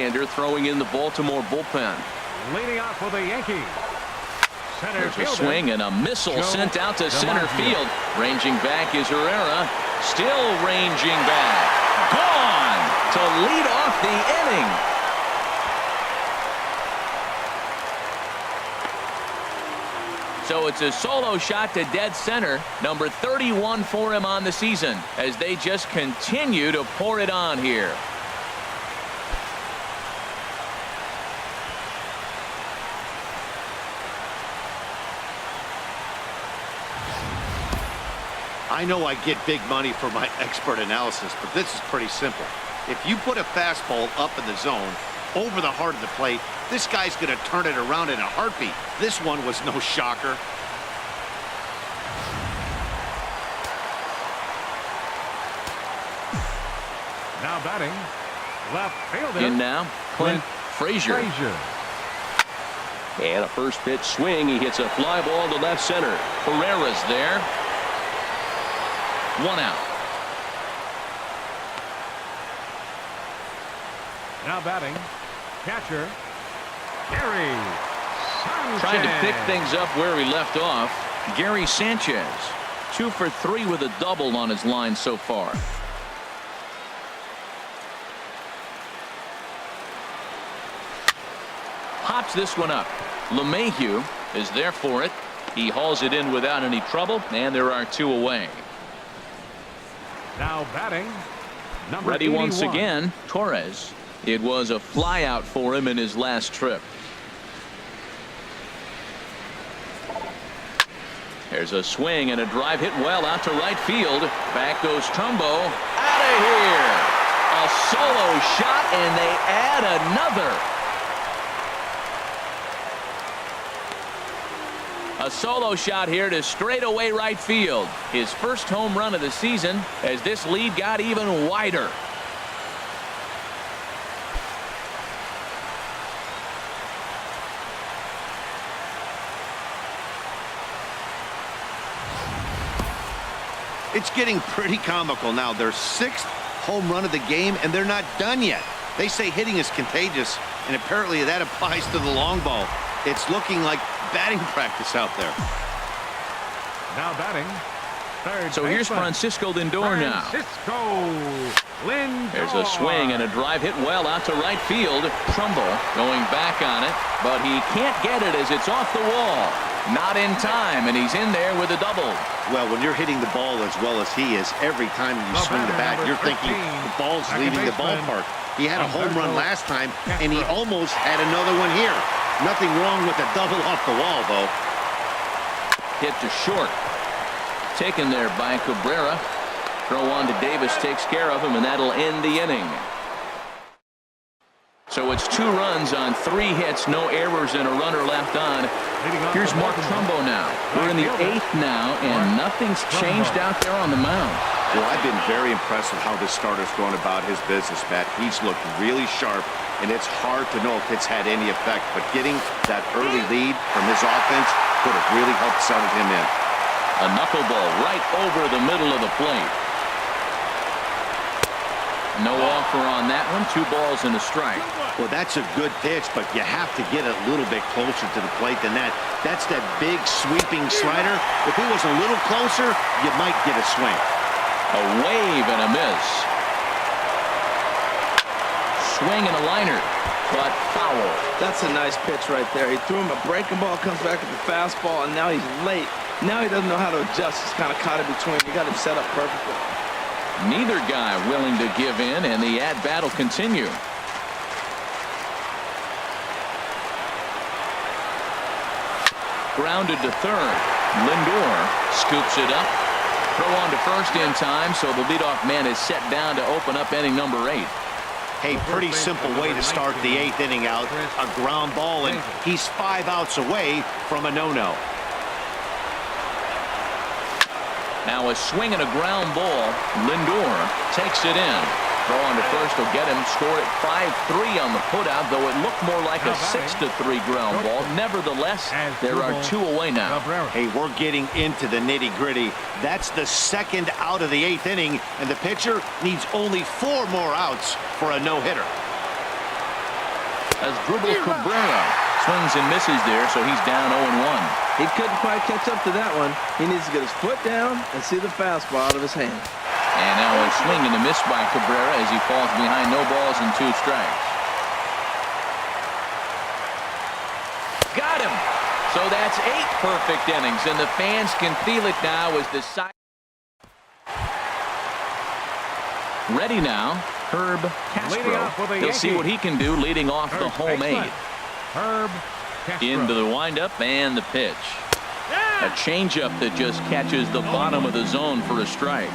right-hander throwing in the Baltimore bullpen. Leading off for the Yankees. There's a swing and a missile sent out to center field. Ranging back is Herrera. Still ranging back. Gone to lead off the inning. So it's a solo shot to dead center. Number 31 for him on the season as they just continue to pour it on here. I know I get big money for my expert analysis, but this is pretty simple. If you put a fastball up in the zone, over the heart of the plate, this guy's going to turn it around in a heartbeat. This one was no shocker. Now batting, left fielder. In now, Clint Frazier. And a first pitch swing. He hits a fly ball to left center. Herrera's there. 1 out. Now batting, catcher, Gary Sanchez. Trying to pick things up where he left off. Gary Sanchez, 2 for 3 with a double on his line so far. Pops this one up. LeMahieu is there for it. He hauls it in without any trouble, and there are 2 away. Now batting, number Ready 81. once again, Torres. It was a fly out for him in his last trip. There's a swing and a drive hit well out to right field. Back goes Trumbo. Out of here. A solo shot, and they add another. A solo shot here to straightaway right field. His first home run of the season as this lead got even wider. It's getting pretty comical now. Their 6th home run of the game, and they're not done yet. They say hitting is contagious, and apparently that applies to the long ball. It's looking like batting practice out there. Now batting, third So here's baseman. Francisco Lindor now. Francisco Lindor. There's a swing and a drive hit well out to right field. Trumbull going back on it, but he can't get it as it's off the wall. Not in time, and he's in there with a double. Well, when you're hitting the ball as well as he is, every time you swing the bat, you're thinking the ball's leaving the ballpark. He had a home run last time, and he almost had another one here. Nothing wrong with a double off the wall, though. Hit to short. Taken there by Cabrera. Throw on to Davis takes care of him, and that'll end the inning. So it's 2 runs on 3 hits, no errors, and a runner left on. Here's Mark Trumbo now. We're in the 8th now, and nothing's changed out there on the mound. Well, I've been very impressed with how this starter's going about his business, Matt. He's looked really sharp, and it's hard to know if it's had any effect. But getting that early lead from his offense could have really helped settle him in. A knuckleball right over the middle of the plate. No offer on that one. 2 balls and a strike. Well, that's a good pitch, but you have to get a little bit closer to the plate than that. That's that big sweeping slider. If it was a little closer, you might get a swing. A wave and a miss. Swing and a liner, but foul. That's a nice pitch right there. He threw him a breaking ball, comes back with the fastball, and now he's late. Now he doesn't know how to adjust. He's kind of caught in between. You got him set up perfectly. Neither guy willing to give in, and the at-bat will continue. Grounded to third. Lindor scoops it up. Throw on to first in time, so the leadoff man is set down to open up inning number 8. Hey, pretty simple way to start the 8th inning out. A ground ball, and he's 5 outs away from a no-no. Now a swing and a ground ball. Lindor takes it in. Throw on to first will get him. Score at 5-3 on the putout, though it looked more like a 6-3 ground ball. Nevertheless, there are 2 away now. Hey, we're getting into the nitty-gritty. That's the 2nd out of the 8th inning, and the pitcher needs only 4 more outs for a no-hitter. Asdrubal Cabrera swings and misses there, so he's down 0-1. He couldn't quite catch up to that one. He needs to get his foot down and see the fastball out of his hand. And now a swing and a miss by Cabrera as he falls behind, no balls and 2 strikes. Got him. So that's 8 perfect innings, and the fans can feel it now as the side. Ready now, Herb Castro. He'll see what he can do leading off the home 8. Herb Castro. Into the windup and the pitch. A changeup that just catches the bottom of the zone for a strike.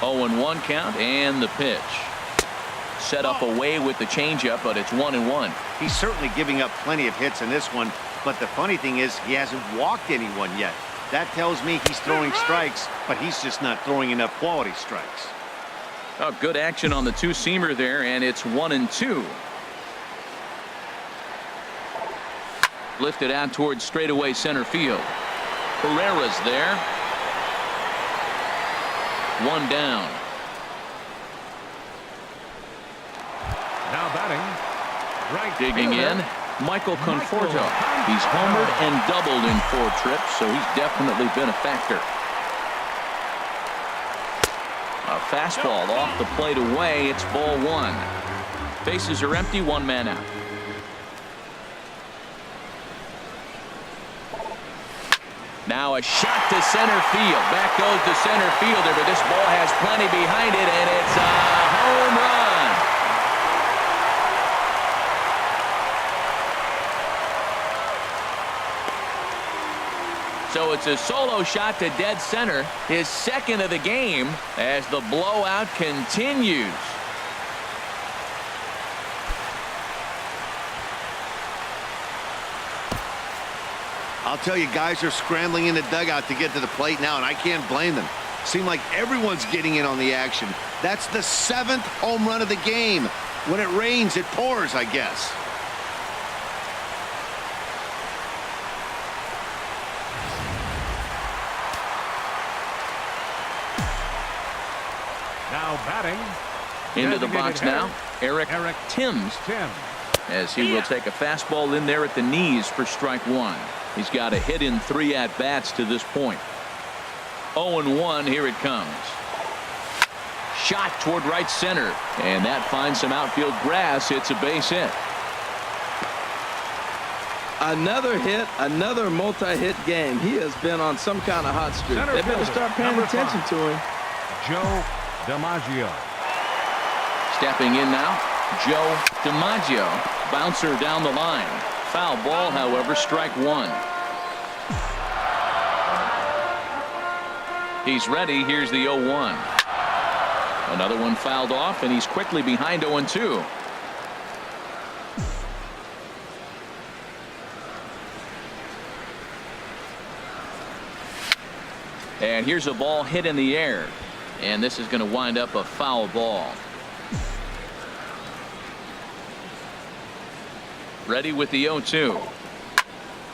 0-1 count and the pitch. Set up away with the changeup, but it's 1-1. He's certainly giving up plenty of hits in this one, but the funny thing is he hasn't walked anyone yet. That tells me he's throwing strikes, but he's just not throwing enough quality strikes. Oh, good action on the 2-seamer there, and it's 1-2. Lifted out towards straightaway center field. Pereira's there. 1 down. Now batting. Right Digging fielder. in, Michael Conforto. He's homered and doubled in 4 trips, so he's definitely been a factor. A fastball off the plate away. It's ball 1. Bases are empty, 1 man out. Now a shot to center field. Back goes the center fielder, but this ball has plenty behind it, and it's a home run. So it's a solo shot to dead center, his 2nd of the game, as the blowout continues. I'll tell you, guys are scrambling in the dugout to get to the plate now, and I can't blame them. Seems like everyone's getting in on the action. That's the 7th home run of the game. When it rains, it pours, I guess. Now batting. Into the box now, Eric Timms, as he will take a fastball in there at the knees for strike 1. He's got a hit in 3 at-bats to this point. 0-1, here it comes. Shot toward right center, and that finds some outfield grass. It's a base hit. Another hit, another multi-hit game. He has been on some kind of hot streak. They better start paying attention to him. Joe DiMaggio. Stepping in now, Joe DiMaggio. Bouncer down the line. Foul ball, however, strike 1. He's ready. Here's the 0-1. Another one fouled off, and he's quickly behind 0-2. And here's a ball hit in the air, and this is going to wind up a foul ball. Ready with the 0-2.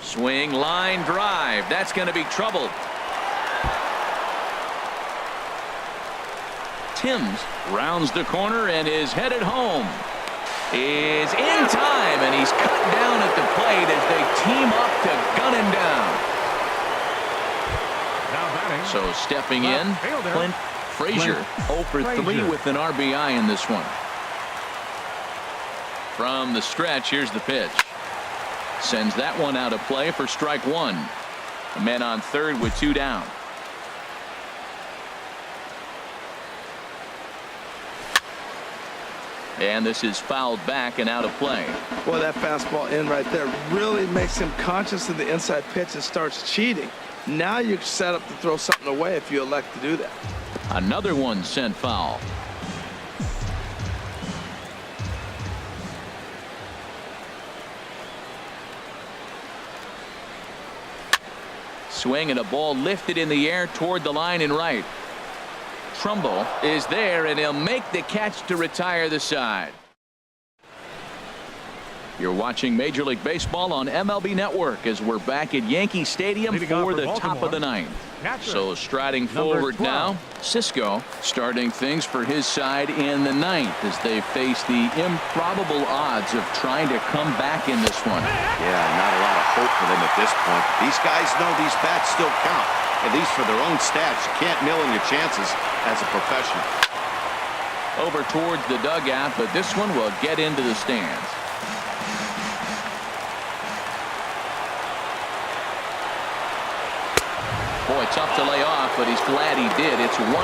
Swing, line drive. That's going to be trouble. Timms rounds the corner and is headed home. Is in time, and he's cut down at the plate as they team up to gun him down. Now batting. So stepping in, Clint Frazier. 0 for 3 with an RBI in this one. From the stretch, here's the pitch. Sends that one out of play for strike 1. A man on third with 2 down. And this is fouled back and out of play. Boy, that fastball in right there really makes him conscious of the inside pitch and starts cheating. Now you're set up to throw something away if you elect to do that. Another one sent foul. Swing and a ball lifted in the air toward the line and right. Trumbull is there, and he'll make the catch to retire the side. You're watching Major League Baseball on MLB Network as we're back at Yankee Stadium for the top of the 9th. catcher. So striding Number forward 12. now, Cisco starting things for his side in the ninth as they face the improbable odds of trying to come back in this one. Yeah, not a lot of hope for them at this point. These guys know these bats still count, at least for their own stats. You can't mill in your chances as a professional. Over towards the dugout, but this one will get into the stands. Boy, tough to lay off, but he's glad he did. It's 1-2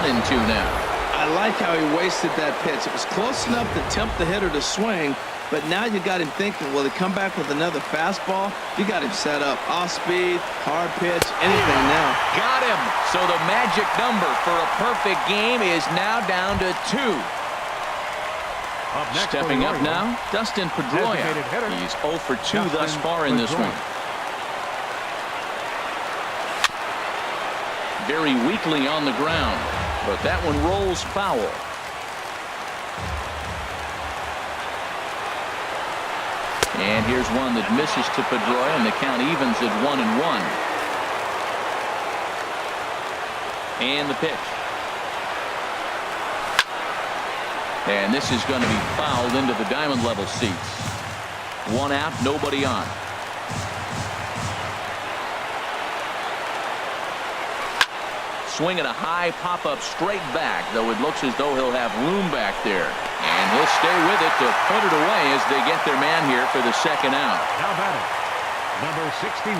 now. I like how he wasted that pitch. It was close enough to tempt the hitter to swing, but now you got him thinking, will he come back with another fastball? You got him set up. Off speed, hard pitch, anything now. Got him. So the magic number for a perfect game is now down to 2. Up next Stepping for the up now, Dustin Pedroia. Designated hitter, He's 0 for 2 thus Dustin far in this Pedroia. one. Very weakly on the ground, but that one rolls foul. And here's one that misses to Pedroia, and the count evens at 1-1. And the pitch. And this is going to be fouled into the diamond level seats. 1 out, nobody on. Swinging a high pop-up straight back, though it looks as though he'll have room back there. And he'll stay with it to put it away as they get their man here for the second out. Now batting, number 61.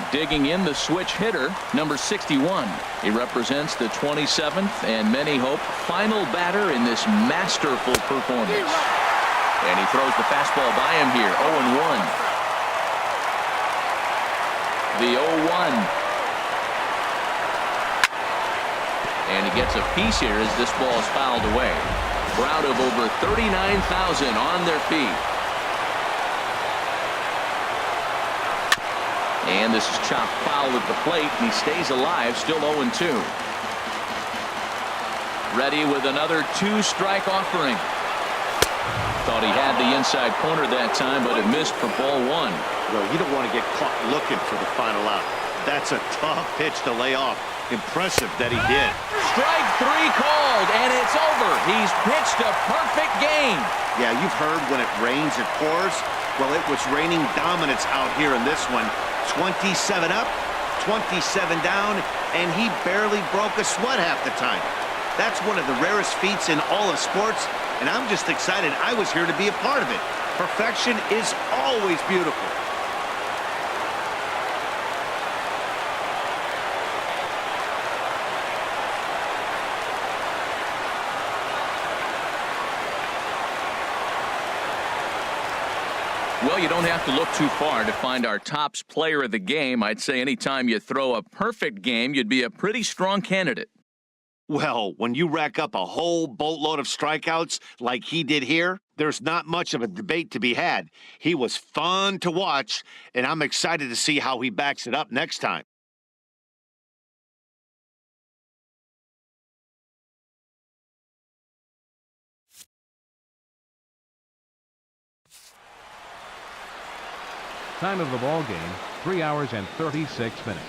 Digging in the switch hitter, number 61. He represents the 27th and many hope final batter in this masterful performance. And he throws the fastball by him here, 0-1. The 0-1. And he gets a piece here as this ball is fouled away. Crowd of over 39,000 on their feet. And this is chopped foul at the plate, and he stays alive, still 0-2. Ready with another 2-strike offering. Thought he had the inside corner that time, but it missed for ball 1. Well, you don't want to get caught looking for the final out. That's a tough pitch to lay off. Impressive that he did. Strike 3 called, and it's over. He's pitched a perfect game. Yeah, you've heard when it rains, it pours. Well, it was raining dominance out here in this one. 27 up, 27 down, and he barely broke a sweat half the time. That's one of the rarest feats in all of sports, and I'm just excited I was here to be a part of it. Perfection is always beautiful. Well, you don't have to look too far to find our tops player of the game. I'd say anytime you throw a perfect game, you'd be a pretty strong candidate. Well, when you rack up a whole boatload of strikeouts like he did here, there's not much of a debate to be had. He was fun to watch, and I'm excited to see how he backs it up next time. Time of the ball game, 3 hours and 36 minutes.